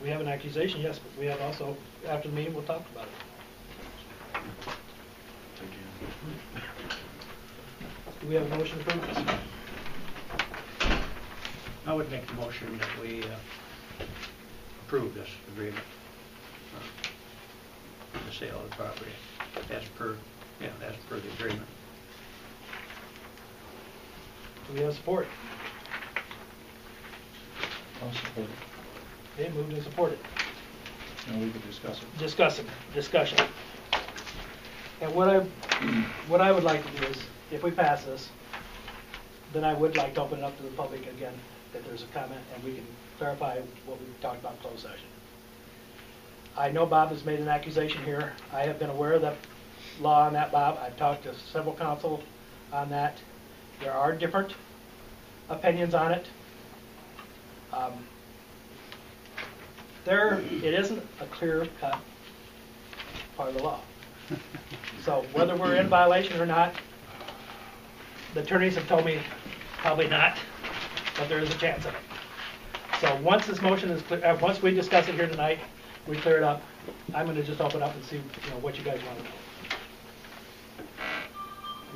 We have an accusation, yes, but we have also, after the meeting, we'll talk about it. Do we have a motion to approve this? I would make the motion that we approve this agreement, the sale of the property, as per the agreement. Do we have support? I'll support it. Okay, moved and supported. And we could discuss it. Discussion. And what I would like to do is, if we pass this, then I would like to open it up to the public again, if there's a comment, and we can clarify what we talked about in closed session. I know Bob has made an accusation here. I have been aware of the law on that, Bob. I've talked to several counsel on that. There are different opinions on it. It isn't a clear-cut part of the law. So whether we're in violation or not, the attorneys have told me probably not, but there is a chance of it. So once this motion is clear, once we discuss it here tonight, we clear it up. I'm going to just open up and see what you guys want to know.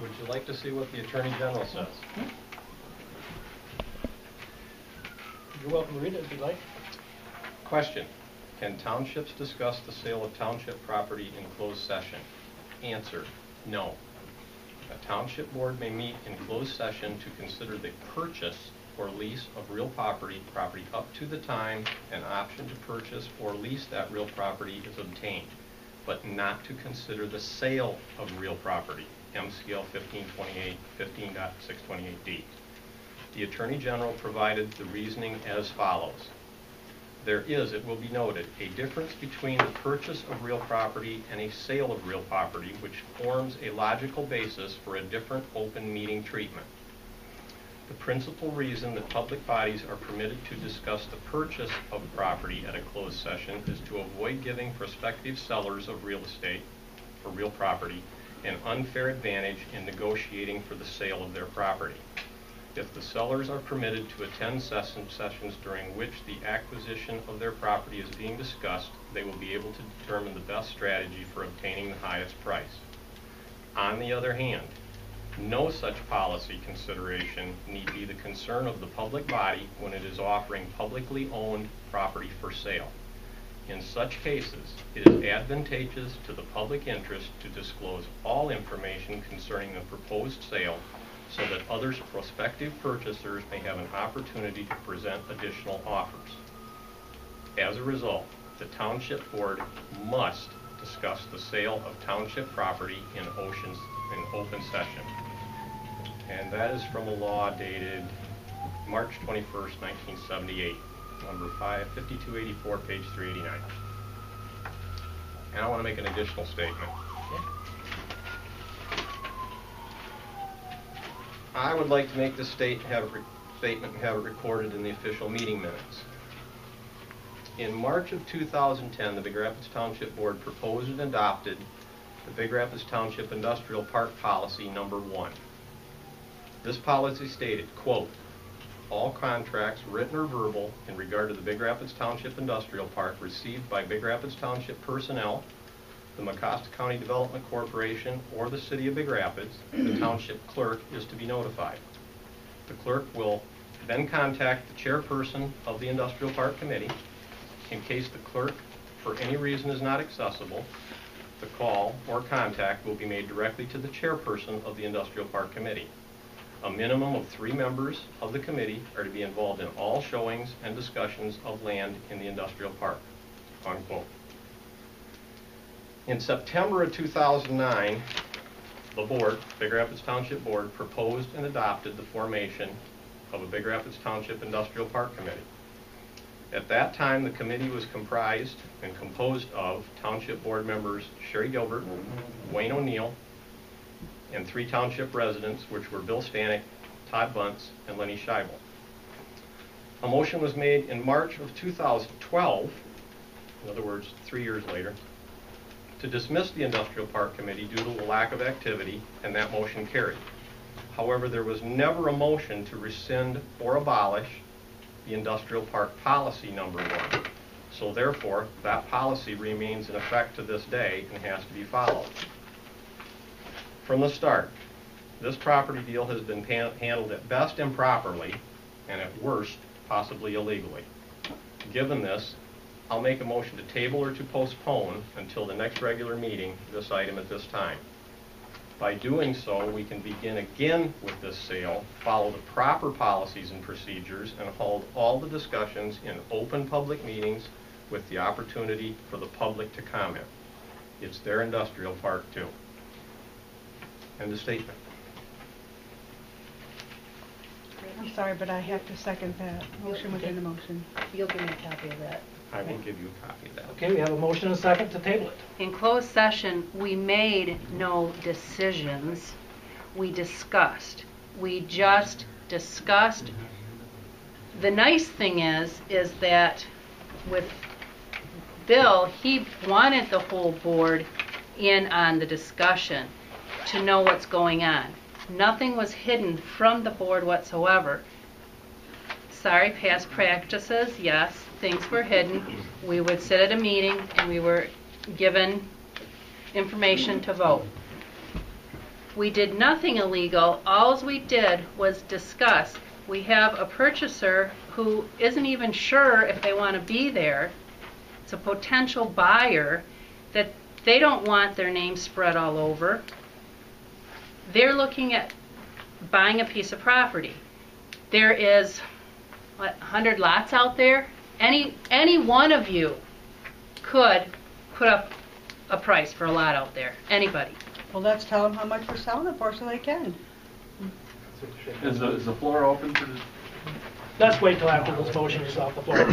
Would you like to see what the Attorney General says? You're welcome to read it if you'd like. Question: can townships discuss the sale of township property in closed session? Answer: no. A township board may meet in closed session to consider the purchase or lease of real property up to the time an option to purchase or lease that real property is obtained, but not to consider the sale of real property. MCL 1528, 15.628D. The Attorney General provided the reasoning as follows. There is, it will be noted, a difference between the purchase of real property and a sale of real property, which forms a logical basis for a different open meeting treatment. The principal reason that public bodies are permitted to discuss the purchase of property at a closed session is to avoid giving prospective sellers of real estate or real property an unfair advantage in negotiating for the sale of their property. If the sellers are permitted to attend sessions during which the acquisition of their property is being discussed, they will be able to determine the best strategy for obtaining the highest price. On the other hand, no such policy consideration need be the concern of the public body when it is offering publicly owned property for sale. In such cases, it is advantageous to the public interest to disclose all information concerning the proposed sale so that other prospective purchasers may have an opportunity to present additional offers. As a result, the Township Board must discuss the sale of township property in open session. And that is from a law dated March 21st, 1978, number 5284, page 389. And I want to make an additional statement. I would like to make this statement and have it recorded in the official meeting minutes. In March of 2010, the Big Rapids Township Board proposed and adopted the Big Rapids Township Industrial Park Policy Number 1. This policy stated, quote, all contracts, written or verbal, in regard to the Big Rapids Township Industrial Park received by Big Rapids Township personnel, the Mecosta County Development Corporation, or the City of Big Rapids, the Township Clerk is to be notified. The clerk will then contact the chairperson of the Industrial Park Committee. In case the clerk, for any reason, is not accessible, the call or contact will be made directly to the chairperson of the Industrial Park Committee. A minimum of 3 members of the committee are to be involved in all showings and discussions of land in the industrial park, unquote. In September of 2009, the board, Big Rapids Township Board, proposed and adopted the formation of a Big Rapids Township Industrial Park Committee. At that time, the committee was comprised and composed of Township Board members Sherry Gilbert, Wayne O'Neill, and 3 township residents, which were Bill Stanek, Todd Bunce, and Lenny Scheibel. A motion was made in March of 2012, in other words, 3 years later, to dismiss the Industrial Park Committee due to the lack of activity, and that motion carried. However, there was never a motion to rescind or abolish the Industrial Park Policy Number 1. So therefore, that policy remains in effect to this day and has to be followed. From the start, this property deal has been handled at best improperly and at worst, possibly illegally. Given this, I'll make a motion to table or to postpone until the next regular meeting this item at this time. By doing so, we can begin again with this sale, follow the proper policies and procedures, and hold all the discussions in open public meetings with the opportunity for the public to comment. It's their industrial park too. End of statement. I'm sorry, but I have to second that motion within the motion. You'll give me a copy of that. I will give you a copy of that. Okay, we have a motion and a second to table it. In closed session, we made no decisions. We discussed. We just discussed. The nice thing is that with Bill, he wanted the whole board in on the discussion to know what's going on. Nothing was hidden from the board whatsoever. Sorry, past practices, yes, things were hidden. We would sit at a meeting and we were given information to vote. We did nothing illegal. All we did was discuss. We have a purchaser who isn't even sure if they want to be there. It's a potential buyer that they don't want their name spread all over. They're looking at buying a piece of property. There is, 100 lots out there? Any one of you could put up a price for a lot out there. Anybody. Well, let's tell them how much we're selling it for so they can. Is the floor open for the? Let's wait till after this motion is off the floor.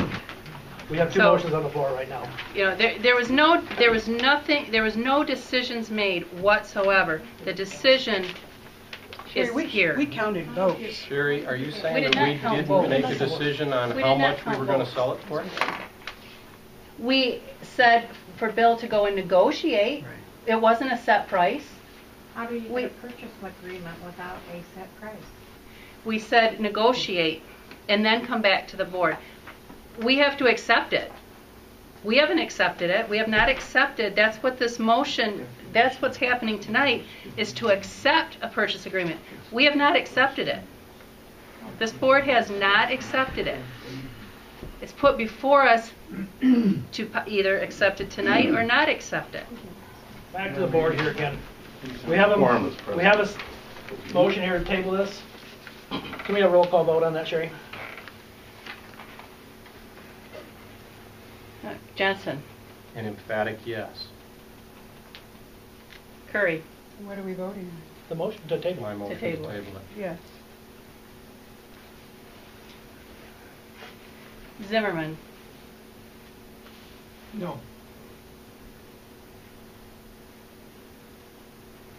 We have two So- motions on the floor right now. You know, there was no decisions made whatsoever. The decision is here. We counted votes. Sherry, are you We saying did that not we count didn't votes. make a decision on We how did not much we count were going to votes. sell it for? We said for Bill to go and negotiate. It wasn't a set price. How do you We- get a purchase agreement without a set price? We said negotiate and then come back to the board. We have to accept it. We haven't accepted it. We have not accepted. That's what this motion, that's what's happening tonight, is to accept a purchase agreement. We have not accepted it. This board has not accepted it. It's put before us to either accept it tonight or not accept it. Back to the board here again. We have a motion here to table this. Can we have a roll call vote on that, Sherry? Johnson, An emphatic yes. Curry, What are we voting on? The motion to table. My motion to table table it. it. Yes. Zimmerman, No.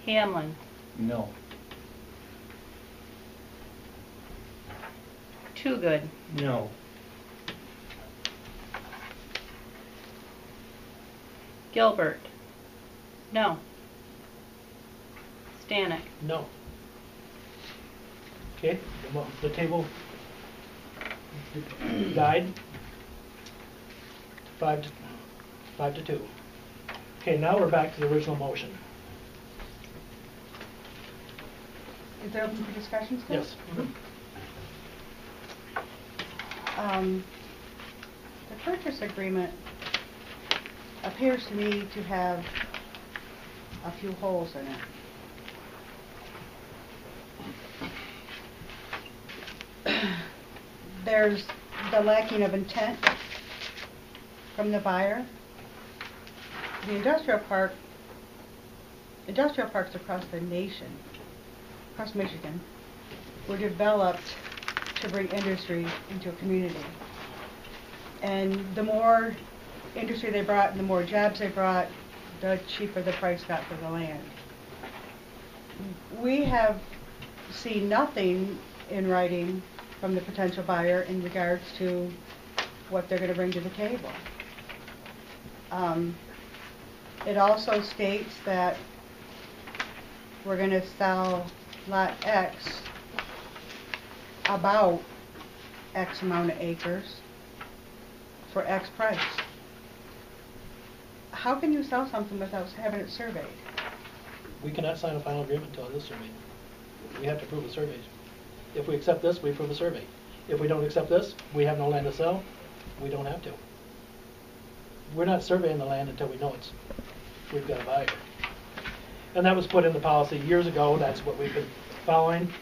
Hamlin, No. Toogood, No. Gilbert, no. Stanek, No. Okay, the table died. 5 to 2. Okay, now we're back to the original motion. Is it open for discussion still? Yes. The purchase agreement appears to me to have a few holes in it. There's the lacking of intent from the buyer. The industrial parks across the nation, across Michigan, were developed to bring industry into a community. And the more industry they brought and the more jobs they brought, the cheaper the price got for the land. We have seen nothing in writing from the potential buyer in regards to what they're going to bring to the table. It also states that we're going to sell lot X about X amount of acres for X price. how can you sell something without having it surveyed? We cannot sign a final agreement until it is surveyed. We have to approve a survey. If we accept this, we approve a survey. If we don't accept this, we have no land to sell, we don't have to. We're not surveying the land until we know we've got a buyer. And that was put in the policy years ago, that's what we've been following,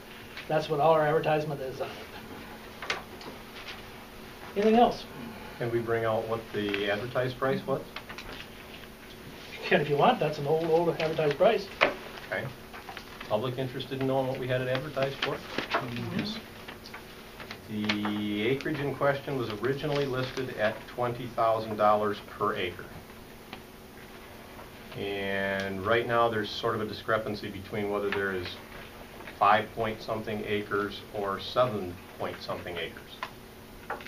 that's what all our advertisement is on it. Anything else? Can we bring out what the advertised price was? And if you want, that's an old advertised price. Okay. Public interested in knowing what we had it advertised for? Yes. The acreage in question was originally listed at $20,000 per acre. And right now there's sort of a discrepancy between whether there is 5-point-something acres or 7-point-something acres.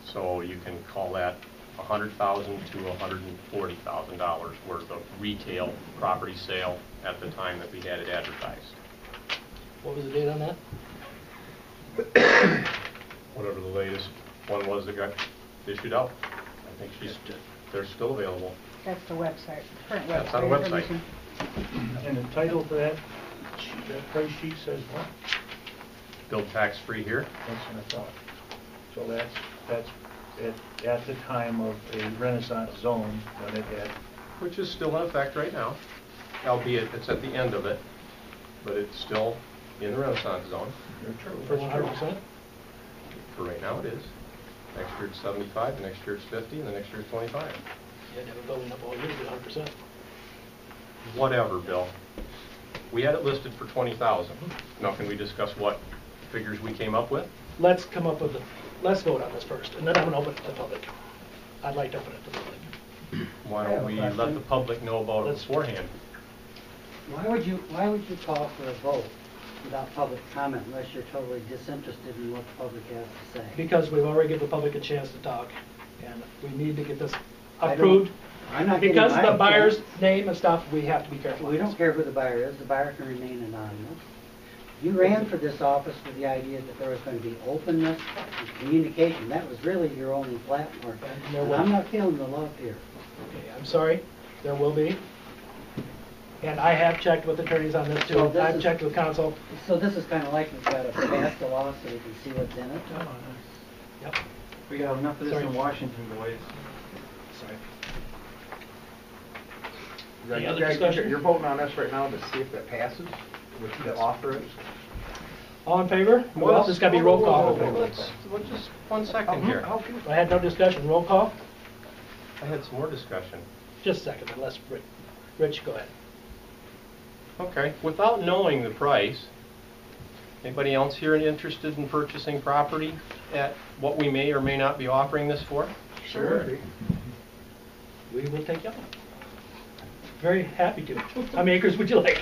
So you can call that $100,000 to $140,000 worth of retail property sale at the time that we had it advertised. What was the date on that? Whatever the latest one was that got issued out. I think they're still available. That's the website, current website. That's on the website. information. And the title for that price sheet says what? Build tax free here. That's what I thought. So that's at the time of a Renaissance zone when it had. Which is still in effect right now, albeit it's at the end of it, but it's still in the Renaissance zone. For 100%? For right now it is. Next year it's 75, the next year it's 50, and the next year it's 25. Yeah, they were building up all year to 100%. Whatever, Bill. We had it listed for 20,000. Now can we discuss what figures we came up with? Let's come up with let's vote on this first, and then I'm going to open it to the public. I'd like to open it to the public. Why don't we let the public know about it beforehand? Why would you call for a vote without public comment unless you're totally disinterested in what the public has to say? Because we've already given the public a chance to talk, and we need to get this I don't- approved. I'm not getting Because my the buyer's chance. name and stuff, we have to be careful. We don't care who the buyer is. The buyer can remain anonymous. You ran for this office with the idea that there was going to be openness and communication. That was really your only platform. And there And will- I'm not feeling the love here. Okay, I'm sorry, there will be. And I have checked with attorneys on this So too. this I've is- checked with counsel. So this is kind of like we've got to pass the law so we can see what's in it. Yep, We got enough of this Sorry. in Washington, boys. sorry. Any Any other other discussion? You're voting on this right now to see if that passes, with the offer it. All in favor? Well, there's got to be roll call. Let's just 1 second here. I had no discussion, roll call? I had some more discussion. Just a second, unless, Rich, go ahead. Okay, without knowing the price, anybody else here interested in purchasing property at what we may or may not be offering this for? Sure. We will take you up on it. Very happy to. How many acres would you like?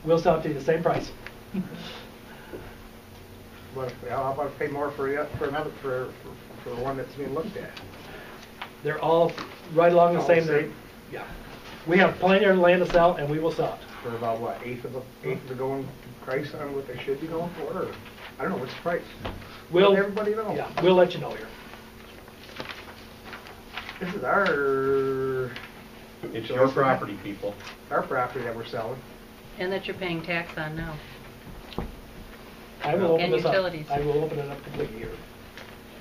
We'll sell it to you the same price. But how about pay more for one that's being looked at? They're all right along the All same. the same? Yeah. We have plenty of land to sell, and we will sell it. For about what, eighth of the going price on what they should be going for, or, I don't know, what's the price? We'll, Let everybody know. Yeah, we'll let you know here. This is our It's your property, people. property that we're selling. And that you're paying tax on now. I will open And this up. utilities. I will open it up completely here.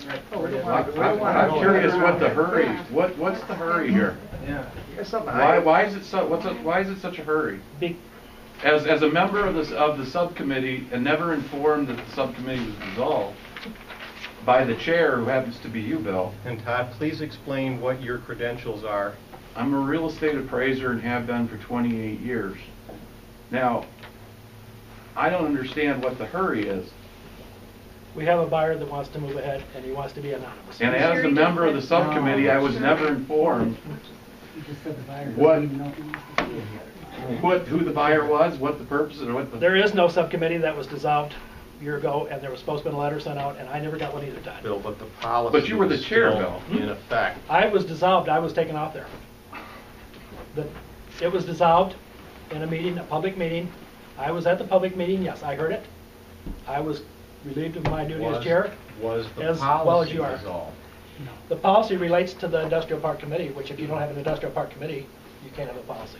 I'm curious what the hurry, what's the hurry here? You got something to Why, hide. why is it so, why is it such a hurry? Be- As a member of the subcommittee and never informed that the subcommittee was dissolved by the chair, who happens to be you, Bill. And Todd, please explain what your credentials are. I'm a real estate appraiser and have been for 28 years. Now, I don't understand what the hurry is. We have a buyer that wants to move ahead, and he wants to be anonymous. And as a member of the subcommittee, I was never informed You just said the buyer doesn't What? even know who the buyer was, what the purpose, or what the... There is no subcommittee that was dissolved a year ago, and there was supposed to be a letter sent out, and I never got one either time. Bill, but the policy But you were the is chair, still Bill. in effect. I was dissolved, I was taken off there. It was dissolved in a meeting, a public meeting. I was at the public meeting, yes, I heard it. I was relieved of my duty as chair. Was the as well as policy you are. dissolved? The policy relates to the industrial park committee, which if you don't have an industrial park committee, you can't have a policy.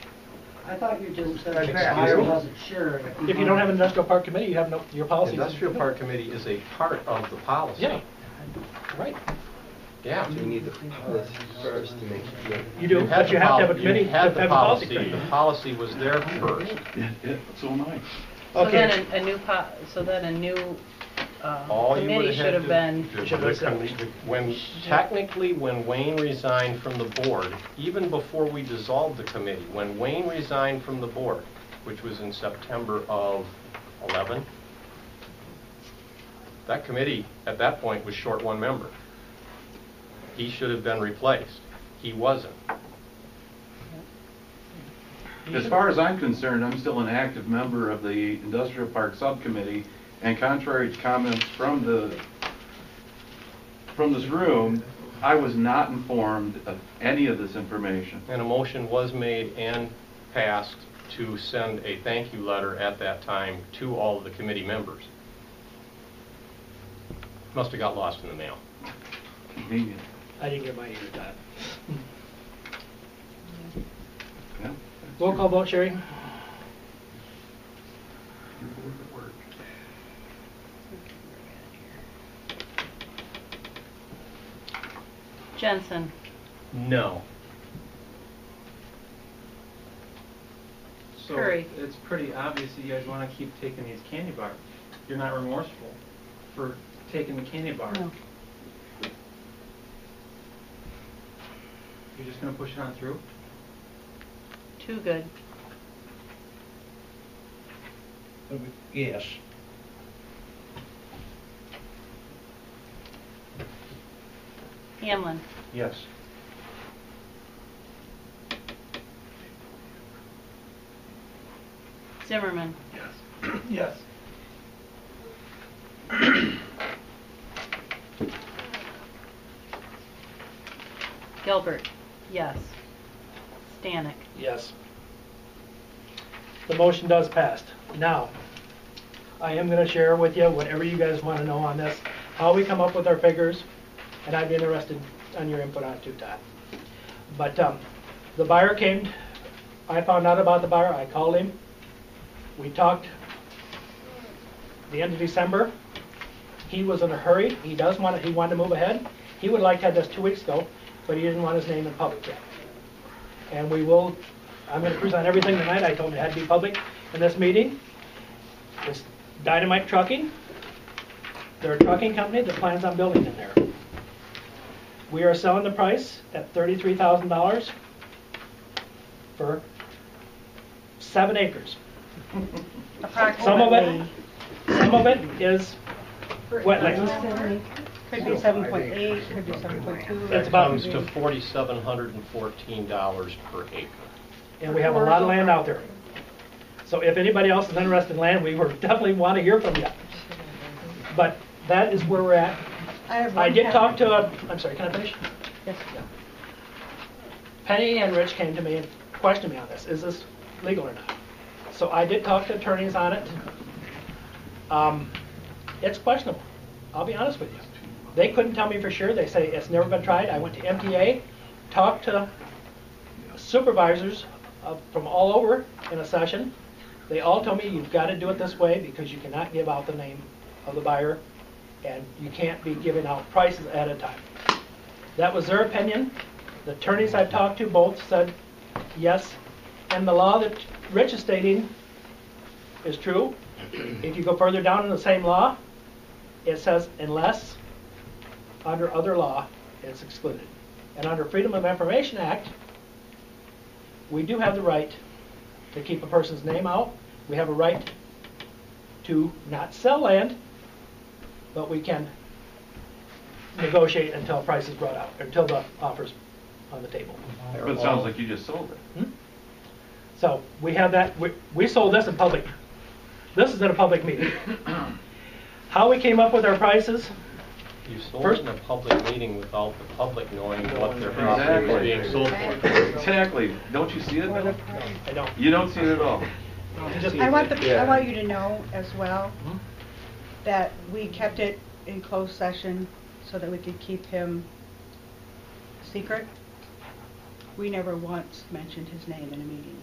I thought you just said Like the that. buyer wasn't sure. If you don't have an industrial park committee, you have no, your policy. Industrial Park Committee is a part of the policy. Yeah, right. Yeah. We need the policy first to make sure. You do, but you have to have a committee You to had have the a policy policy, committee. the policy was there first. So am I. So Okay. then a new All you committee would should have been, Should have established. When Wayne resigned from the board, even before we dissolved the committee, when Wayne resigned from the board, which was in September of 11, that committee at that point was short one member. He should have been replaced. He wasn't. As far as I'm concerned, I'm still an active member of the Industrial Park Subcommittee, and contrary to comments from this room, I was not informed of any of this information. And a motion was made and passed to send a thank you letter at that time to all of the committee members. Must have got lost in the mail. Convenient. I didn't get mine either, Todd. Yeah. Roll call vote, Sherry? Your board at work. Jensen, No. So Curry. it's pretty obvious that you guys want to keep taking these candy bars. You're not remorseful for taking the candy bar. No. You're just going to push it on through? too good. Yes. Hamlin, Yes. Zimmerman, Yes. Gilbert, yes. Stanek, Yes. The motion does pass. Now, I am going to share with you whatever you guys want to know on this, how we come up with our figures, and I'd be interested on your input on it too, Todd. But the buyer came, I found out about the buyer, I called him, we talked the end of December. He was in a hurry, he wanted to move ahead. He would like to have this 2 weeks ago, but he didn't want his name in public yet. And I'm going to present everything tonight. I told him it had to be public in this meeting. It's Dynamite Trucking. They're a trucking company that plans on building in there. We are selling the price at $33,000 for 7 acres. Some of it is wetlands. Could be 7.8, could be 7.2. That's That about- comes to $4,714 per acre. And we have a lot of land out there. So if anybody else is interested in land, we would definitely want to hear from you. But that is where we're at. I did talk to I'm sorry, can I finish? Yes. Penny and Rich came to me and questioned me on this. Is this legal or not? So I did talk to attorneys on it. It's questionable. I'll be honest with you. They couldn't tell me for sure. They say it's never been tried. I went to MTA, talked to supervisors from all over in a session. They all told me you've got to do it this way because you cannot give out the name of the buyer and you can't be giving out prices at a time. That was their opinion. The attorneys I've talked to both said yes. And the law that Rich is stating is true. If you go further down in the same law, it says unless under other law, it's excluded. And under Freedom of Information Act, we do have the right to keep a person's name out. We have a right to not sell land, but we can negotiate until a price is brought out, until the offer's on the table. But it sounds like you just sold it. So we have that. We sold this in public. This is in a public meeting. How we came up with our prices? You sold First- it in a public meeting without the public knowing what their property was being sold for. Exactly. Don't you see it? though? I don't. You don't see it at all. I want you to know as well that we kept it in closed session so that we could keep him secret. We never once mentioned his name in a meeting.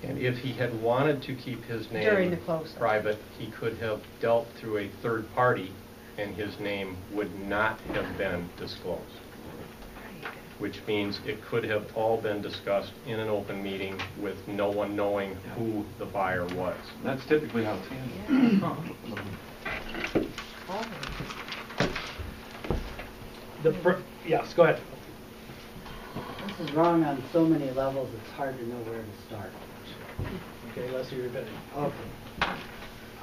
And if he had wanted to keep his During the name closed session. private, he could have dealt through a third party, and his name would not have been disclosed. Which means it could have all been discussed in an open meeting with no one knowing who the buyer was. That's typically how it's handled. Yes, go ahead. This is wrong on so many levels, it's hard to know where to start. Okay, let's hear your opinion. Okay.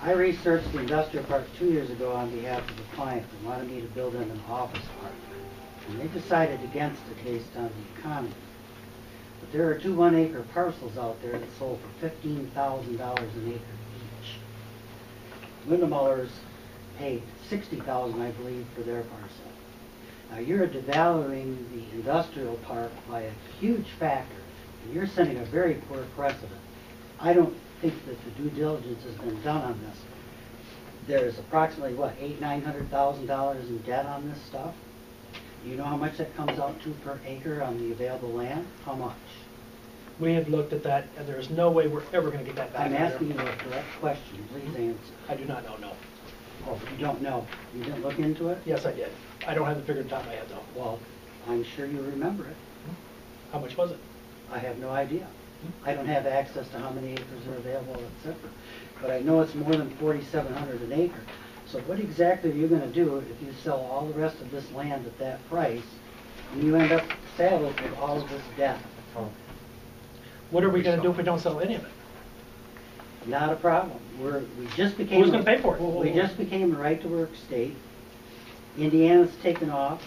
I researched the industrial park 2 years ago on behalf of a client that wanted me to build in an office park. And they decided against it based on the economy. But there are 2 1-acre parcels out there that sold for $15,000 an acre each. Windemuller's paid $60,000, I believe, for their parcel. Now you're devaluing the industrial park by a huge factor, and you're setting a very poor precedent. I don't think that the due diligence has been done on this. There's approximately, what, $900,000 in debt on this stuff? You know how much that comes out to per acre on the available land? How much? We have looked at that, and there is no way we're ever going to get that back. I'm asking you a direct question. Please answer. I do not know, no. Oh, you don't know. You didn't look into it? Yes, I did. I don't have the figure on top of my head, though. Well, I'm sure you remember it. How much was it? I have no idea. I don't have access to how many acres are available, etc. But I know it's more than $4,700 an acre. So what exactly are you going to do if you sell all the rest of this land at that price and you end up saddled with all of this debt? What are we going to do if we don't sell any of it? Not a problem. We just became. Who's going to pay for it? We just became a right-to-work state. Indiana's taken off.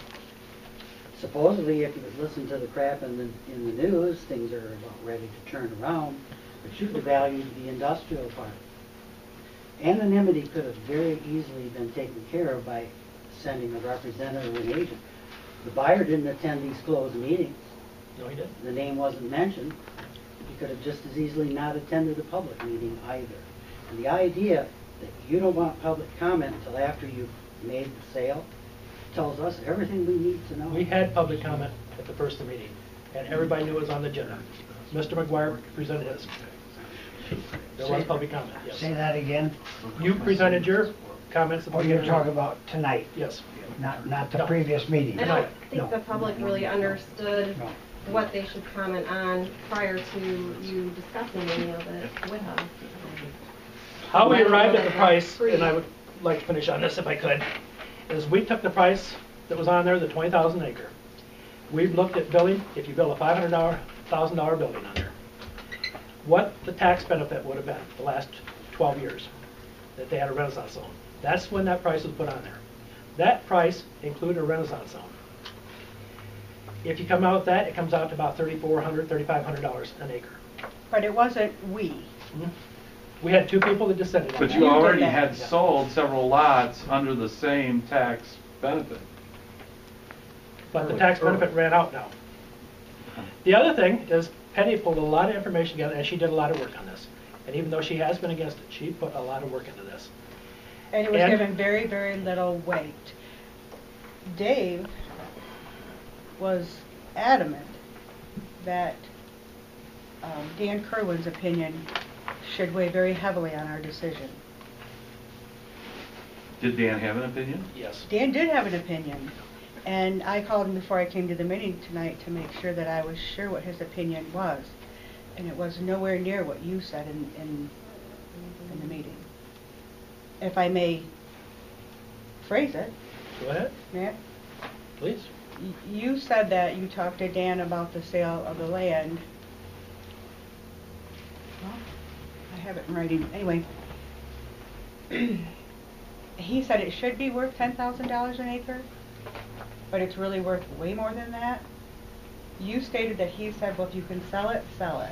Supposedly, if you listen to the crap in the news, things are about ready to turn around. But you've devalued the industrial park. Anonymity could have very easily been taken care of by sending a representative or an agent. The buyer didn't attend these closed meetings. No, he didn't. The name wasn't mentioned. He could have just as easily not attended a public meeting either. And the idea that you don't want public comment until after you've made the sale tells us everything we need to know. We had public comment at the first meeting, and everybody knew it was on the agenda. Mr. McGuire presented his. There was public comment, yes. Say that again? You presented your comments at the Oh, beginning. you're talking about tonight, Yes. not the No. previous meeting? I don't No. think the public really understood No. what they should comment on prior to you discussing any of it with us. How we arrived at the price, and I would like to finish on this if I could, is we took the price that was on there, the 20,000 acre. We've looked at building, if you build a $500,000 building on there, what the tax benefit would have been the last 12 years that they had a Renaissance zone. That's when that price was put on there. That price included a Renaissance zone. If you come out with that, it comes out to about $3,400, $3,500 an acre. But it wasn't we. We had 2 people that descended on But that. you already that. had sold several lots under the same tax benefit. But the tax benefit ran out now. The other thing is Penny pulled a lot of information together, and she did a lot of work on this. And even though she has been against it, she put a lot of work into this. And it was And- given very, very little weight. Dave was adamant that Dan Kerwin's opinion should weigh very heavily on our decision. Did Dan have an opinion? Yes. Dan did have an opinion, and I called him before I came to the meeting tonight to make sure that I was sure what his opinion was, and it was nowhere near what you said in the meeting. If I may phrase it, Go ahead, Matt, please. you said that you talked to Dan about the sale of the land. Well, I have it in writing. Anyway, he said it should be worth $10,000 an acre, but it's really worth way more than that. You stated that he said, well, if you can sell it, sell it.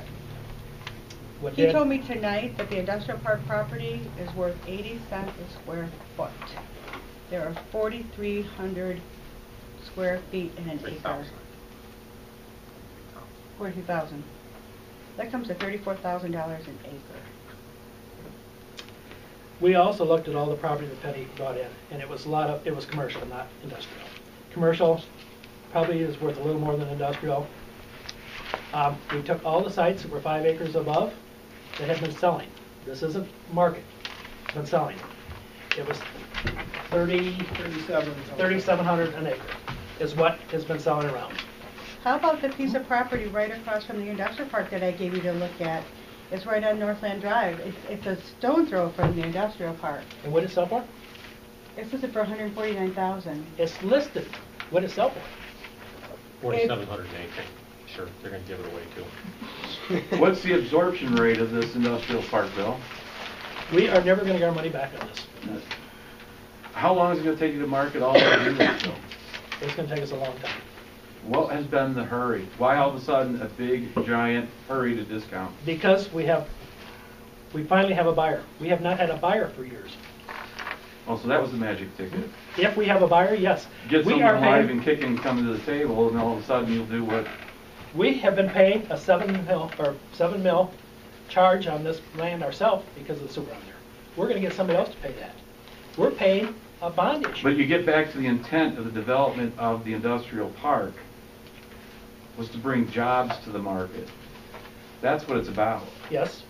What He Dan- told me tonight that the industrial park property is worth 80 cents a square foot. There are 4,300 square feet in an acre. 42,000. That comes to $34,000 an acre. We also looked at all the property that Penny brought in, and it was it was commercial, not industrial. Commercial, probably is worth a little more than industrial. We took all the sites that were 5 acres above that had been selling. This isn't market, it's been selling. It was 3,700 an acre is what has been selling around. How about the piece of property right across from the industrial park that I gave you to look at? It's right on Northland Drive. It's a stone's throw from the industrial park. And what is it sell for? It's listed for $149,000. It's listed. What is it sell for? 4,700 an acre. Sure, they're gonna give it away too. What's the absorption rate of this industrial park, Bill? We are never gonna get our money back on this. How long is it gonna take you to market all the units, Bill? It's gonna take us a long time. What has been the hurry? Why all of a sudden a big, giant hurry to discount? Because we finally have a buyer. We have not had a buyer for years. Oh, so that was the magic ticket. If we have a buyer, yes. Get We someone are alive paying, and kicking coming to the table, and all of a sudden you'll do what? we have been paying a 7 mil charge on this land ourselves because of the sewer on there. We're gonna get somebody else to pay that. We're paying a bond issue. But you get back to the intent of the development of the industrial park was to bring jobs to the market. That's what it's about. Yes,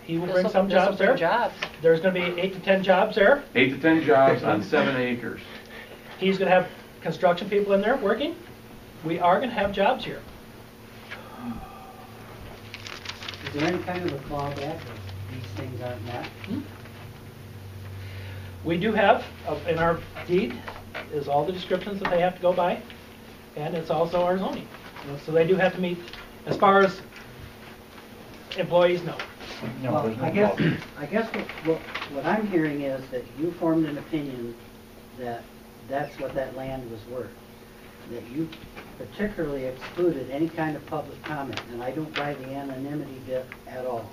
he will bring some jobs there. Jobs. There's gonna be 8 to 10 jobs there. 8 to 10 jobs on 7 acres. He's gonna have construction people in there working. We are gonna have jobs here. Is there any kind of a clawback if these things aren't met? We do have, in our deed, is all the descriptions that they have to go by, and it's also our zoning. So they do have to meet, as far as employees, no. No, Well, there's no I guess what I'm hearing is that you formed an opinion that that's what that land was worth. That you particularly excluded any kind of public comment, and I don't buy the anonymity bit at all.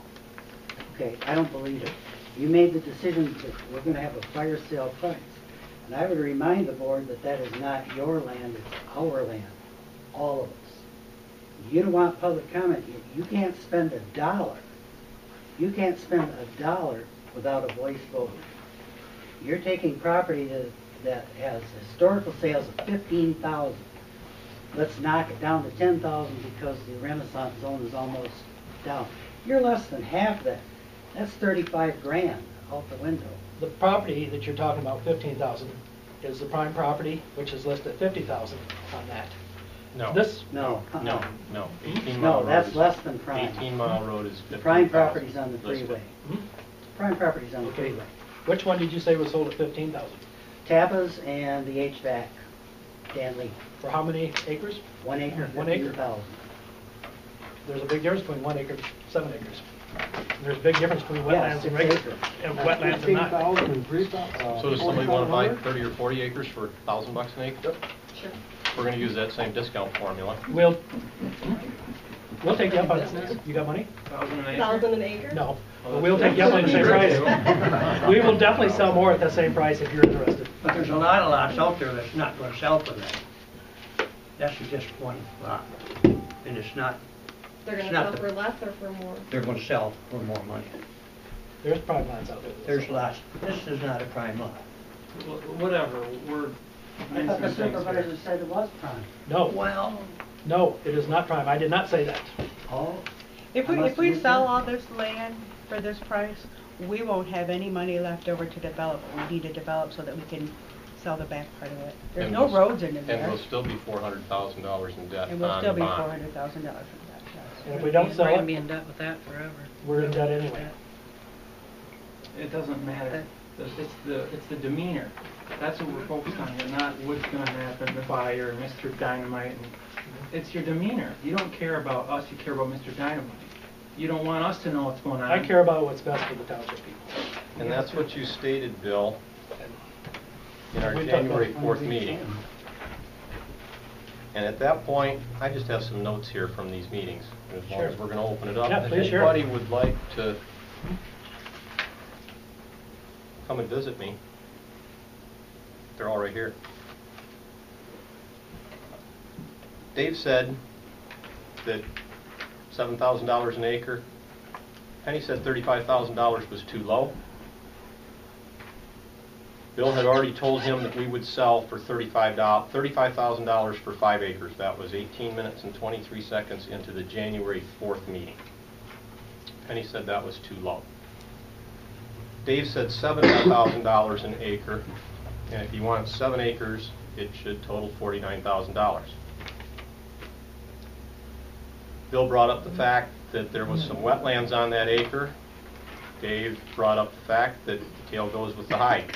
Okay, I don't believe it. You made the decision that we're going to have a fire sale price. And I would remind the board that that is not your land, it's our land, all of us. You don't want public comment, you can't spend $1. You can't spend $1 without a voice vote. You're taking property that has historical sales of 15,000. Let's knock it down to 10,000 because the Renaissance zone is almost down. You're less than half that. That's 35 grand out the window. The property that you're talking about, 15,000, is the prime property, which is listed at 50,000 on that. No. This, No. No, no. 18 Mile No, Road that's is- less than prime. 18 Mile Road is The 15,000. prime property's on the listed. freeway. Hmm? Prime property's on the Okay. freeway. Which one did you say was sold at 15,000? Tapas and the HVAC, Stanley, For how many acres? 1 acre, 1 acre. 15,000. There's a big difference between 1 acre and 7 acres. There's a big difference between Yeah, wetlands and 6 regular, acres. and wetlands and not. So does somebody want to buy 30 or 40 acres for $1,000 an acre? Sure. We're going to use that same discount formula. We'll take you up on this. You got money? 1,000 an acre? No. But we'll take you up on the same price. We will definitely sell more at that same price if you're interested. But there's a lot of lots out there that's not going to sell for that. That's just one lot. And it's not, They're gonna It's not sell the- for less or for more? they're going to sell for more money. There's prime lots out there. There's lots. This is not a prime lot. Whatever, we're. I thought the supervisor said it was prime. No, Well, no, it is not prime. I did not say that. Oh. If I must we have sell missed all this land for this price, we won't have any money left over to develop. We need to develop so that we can sell the back part of it. There's And no we'll- roads in there. And we'll still be $400,000 in debt And we'll on still the be bond. $400,000 from that, yes. And if we don't sell We're gonna be it, in debt with that forever. we're in debt anyway. It doesn't matter. It's the demeanor. That's what we're focused on here, not what's gonna happen, the buyer, Mr. Dynamite. It's your demeanor. You don't care about us, you care about Mr. Dynamite. You don't want us to know what's going on. I care about what's best for the township people. And that's what you stated, Bill, in our We talked January about 4th meeting. And at that point, I just have some notes here from these meetings, as long as Sure. we're going to open it up. Yeah, please If share. anybody would like to come and visit me, they're all right here. Dave said that $7,000 an acre. Penny said $35,000 was too low. Bill had already told him that we would sell for $35,000 for 5 acres. That was 18 minutes and 23 seconds into the January 4th meeting. Penny said that was too low. Dave said $70,000 an acre, and if you want 7 acres, it should total $49,000. Bill brought up the fact that there was some wetlands on that acre. Dave brought up the fact that the tail goes with the hide.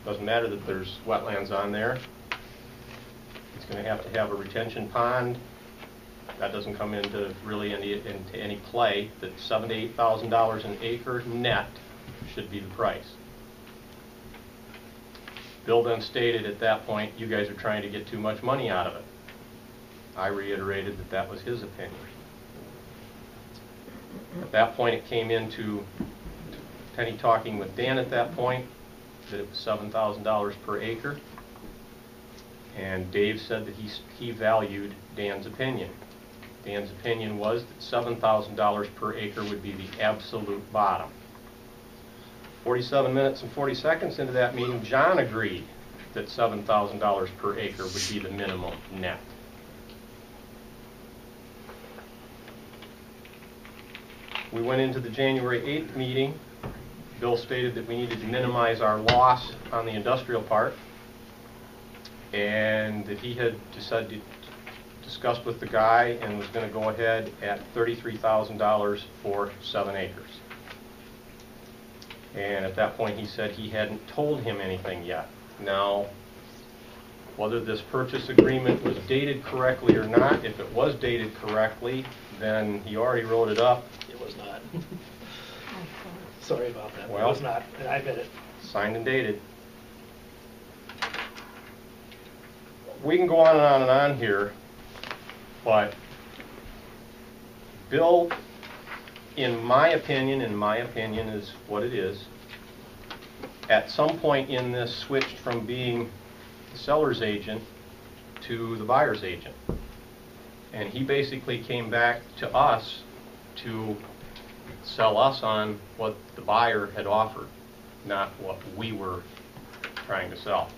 Doesn't matter that there's wetlands on there. It's going to have a retention pond. That doesn't come into really into any play. That $7,000 to $8,000 an acre net should be the price. Bill then stated at that point, you guys are trying to get too much money out of it. I reiterated that that was his opinion. At that point, it came into Penny talking with Dan at that point, that it was $7,000 per acre. And Dave said that he valued Dan's opinion. Dan's opinion was that $7,000 per acre would be the absolute bottom. 47 minutes and 40 seconds into that meeting, John agreed that $7,000 per acre would be the minimum net. We went into the January 8th meeting. Bill stated that we needed to minimize our loss on the industrial park, and that he had discussed with the guy and was going to go ahead at $33,000 for 7 acres. And at that point he said he hadn't told him anything yet. Now, whether this purchase agreement was dated correctly or not, if it was dated correctly, then he already wrote it up. It was not. Sorry about that. Well, it was not. I admit it. Signed and dated. We can go on and on and on here, but Bill, in my opinion is what it is, at some point in this switched from being the seller's agent to the buyer's agent. And he basically came back to us to sell us on what the buyer had offered, not what we were trying to sell.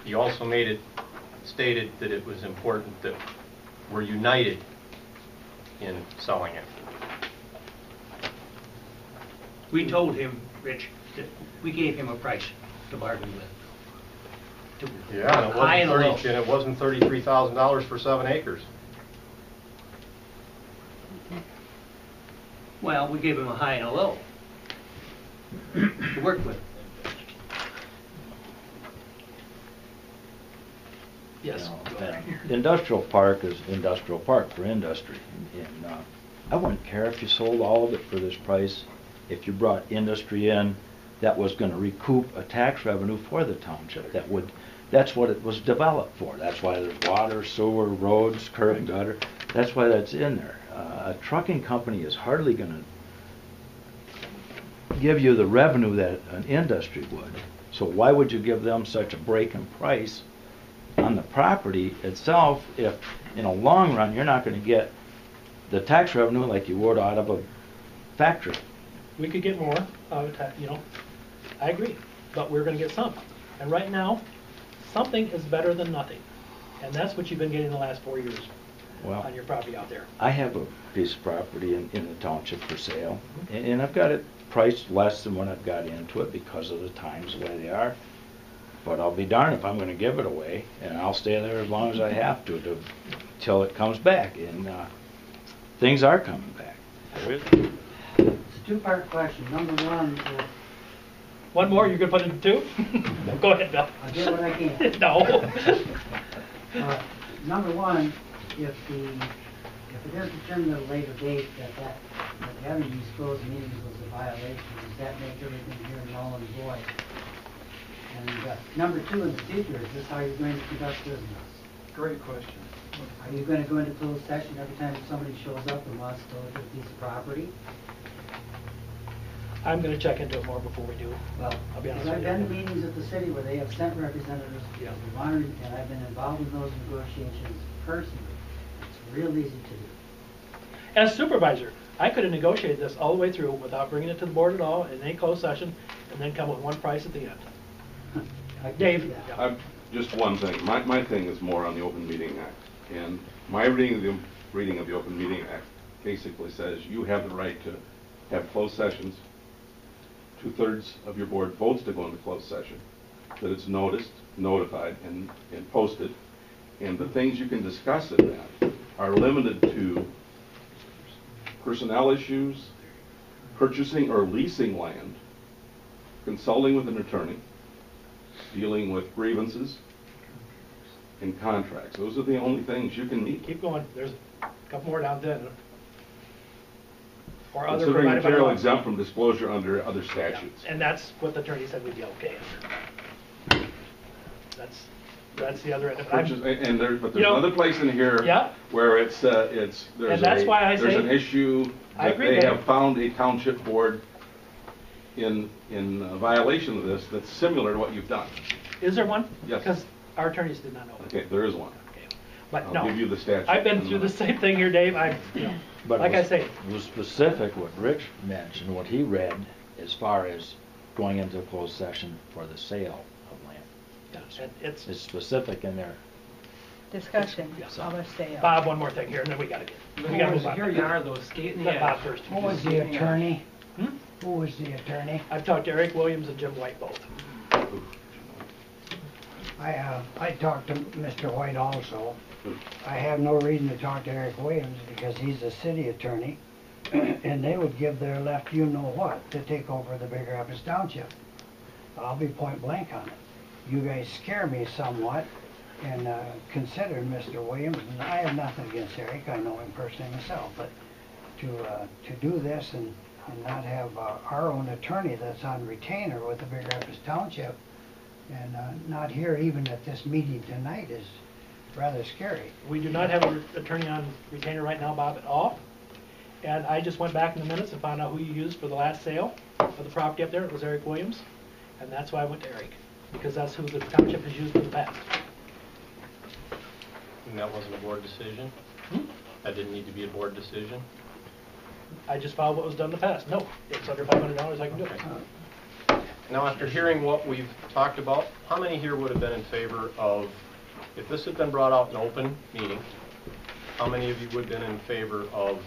He also stated that it was important that we're united in selling it. We told him, Rich, that we gave him a price to bargain with. Yeah, and it wasn't $33,000 for 7 acres. Well, we gave him a high and a low to work with. Yes. The industrial park is industrial park for industry. And I wouldn't care if you sold all of it for this price. If you brought industry in, that was going to recoup a tax revenue for the township. That's what it was developed for. That's why there's water, sewer, roads, curb and gutter. That's why that's in there. A trucking company is hardly going to give you the revenue that an industry would. So why would you give them such a break in price on the property itself if in a long run you're not going to get the tax revenue like you would out of a factory? We could get more out of tax, I agree, but we're going to get some. And right now, something is better than nothing. And that's what you've been getting the last 4 years on your property out there. I have a piece of property in the township for sale, and I've got it priced less than what I've got into it because of the times the way they are. But I'll be darned if I'm going to give it away, and I'll stay there as long as I have to till it comes back. And things are coming back. It's a two-part question. Number one, one more, you're going to put in 2? No, go ahead, Bill. I'll get what I can. No. Number one, if it is determined at a later date that having these closed meetings was a violation, does that make everything here null and void? And number 2, in the future, is this how you're going to conduct business? Great question. Are you going to go into closed session every time somebody shows up and wants to look at a piece of property? I'm going to check into it more before we do. Well, I'll be honest because with I've you. been to meetings at the city where they have sent representatives to the winery, and I've been involved in those negotiations personally. It's real easy to do. As supervisor, I could have negotiated this all the way through without bringing it to the board at all, in any closed session, and then come with one price at the end. Dave? Yeah. Just one thing. My thing is more on the Open Meeting Act. And my reading of the Open Meeting Act basically says you have the right to have closed sessions. 2/3 of your board votes to go into closed session. That it's noticed, notified, and posted. And the things you can discuss in that are limited to personnel issues, purchasing or leasing land, consulting with an attorney, dealing with grievances, and contracts. Those are the only things you can meet. Keep going. There's a couple more down then. Or other Considering provided by material law. exempt from disclosure under other statutes. And that's what the attorney said we'd be okay. That's the other end of it. But there's another place in here where there's that's why I say, an issue I that agree, they Dave. have found a township board in violation of this that's similar to what you've done. Is there one? Yes. Because our attorneys did not know. Okay, there is one. But I'll no. give you the statute. I've been through the same thing here, Dave. But like I say. It was specific what Rich mentioned, what he read, as far as going into a closed session for the sale of land. It's specific in there. Discussion of a sale. Bob, one more thing here, and then we gotta move on. Here you are, though, skating the Let Bob edge. first. Who was the attorney? Who was the attorney? I've talked to Eric Williams and Jim White both. I talked to Mr. White also. I have no reason to talk to Eric Williams because he's a city attorney, and they would give their left you-know-what to take over the Big Rapids Township. I'll be point blank on it. You guys scare me somewhat, and consider Mr. Williams, and I have nothing against Eric, I know him personally myself, but to do this and not have our own attorney that's on retainer with the Big Rapids Township, and not here even at this meeting tonight is rather scary. We do not have an attorney on retainer right now, Bob, at all. And I just went back in the minutes and found out who you used for the last sale of the property up there. It was Eric Williams. And that's why I went to Eric, because that's who the township has used in the past. And that wasn't a board decision? That didn't need to be a board decision? I just followed what was done in the past. No, it's under $500, I can do it. Now, after hearing what we've talked about, how many here would have been in favor of, if this had been brought out in open meeting, how many of you would have been in favor of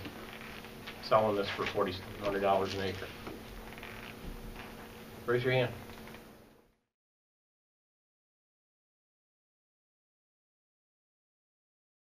selling this for $4,600 an acre? Raise your hand.